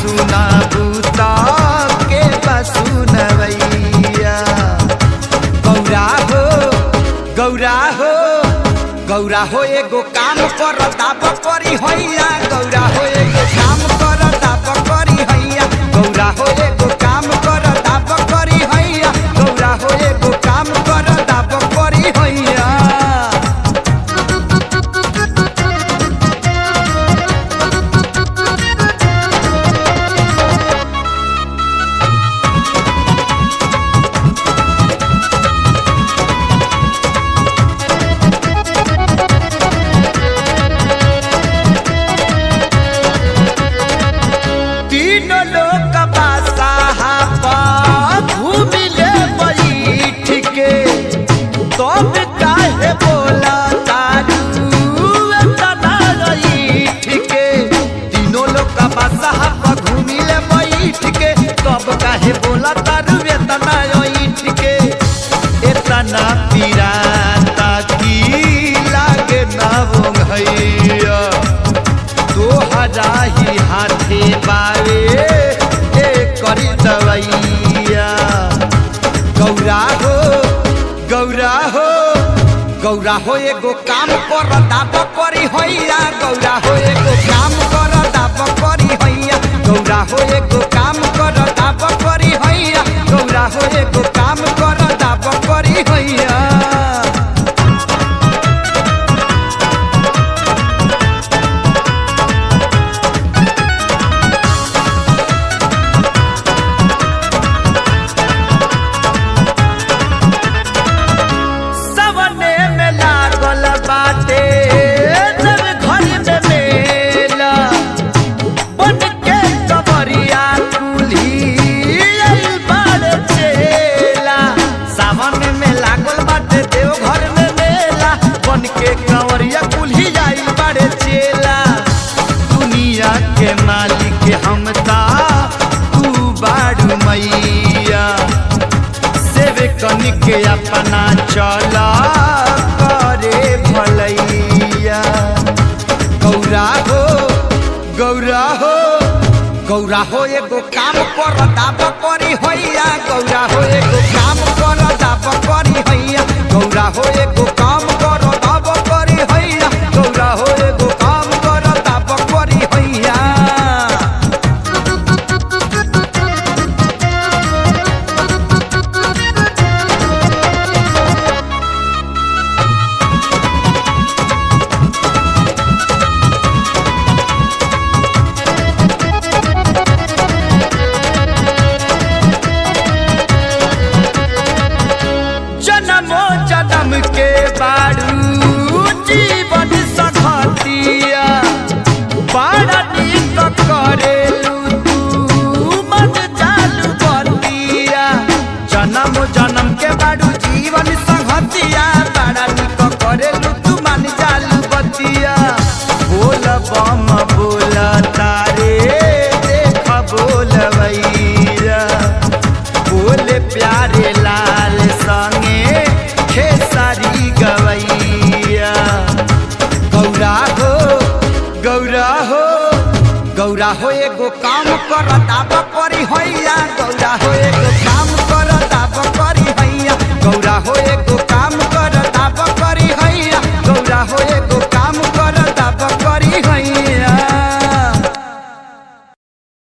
सुना बूता के बसुनवैया। गौरा हो गौरा हो गौरा हो एगो काम कर दाब करी हैया। गौरा हो एगो काम कर दाब करी हैया। गौरा हो एगो काम कर दाब करी हैया। गौरा हो एगो काम कर दाब करी हैया। तीनों लोग बासाहा घूमिले बैठ के तब काहे बोला तारू एतना रईठ के। तीनों लोग बासाहा घूमिले बैठ के तब काहे बोला तारू एतना रईठ के। एतना पिराता की लागे ना वो भैया तोहरा ही हाथे बावे ए करी दवैया। गौरा हो गौरा हो गौरा हो एगो काम कर दाब करी हैया। गौरा हो एगो काम कर दाब करी हैया। गौरा हो एगो काम कर दाब करी हैया। गौरा हो एगो काम कर दाब करी हैया। बाटे जब घर में मेला बन के कबरिया कुल्ही बाड़े चेला। सावन में लागल बाटे देव घर में मेला बन के कंवरिया कुल्ही आई बाड़े चेला। दुनिया के मालिक हम ता तू बाड़ू मैया सेवे कनी के अपना चला करे भलैया। गौरा हो गौरा हो गौरा हो एगो काम कर दाब करी हैया। गौरा हो एगो काम कर दाब करी हैया। गौरा हो एगो काम कर दाब करी हैया। गौरा हो एगो काम कर दाब करी हैया। जन्मो जन्म के बारू जीवन सखतिया बड़ा नीक करेलू तू मन चालू बतिया। जन्मो जन्म के बारू जीवन सखतिया बड़ा नीक करेलू तू मन चालू बतिया। बोल बम बोल तारे देख बोलवैया बोले प्यारे लाल संगे खेसारी गवैया। गौरा हो गौरा हो गौरा हो एगो काम कर दाब करी हैया। गौरा हो एगो काम कर दाब करी हैया। गौरा हो एगो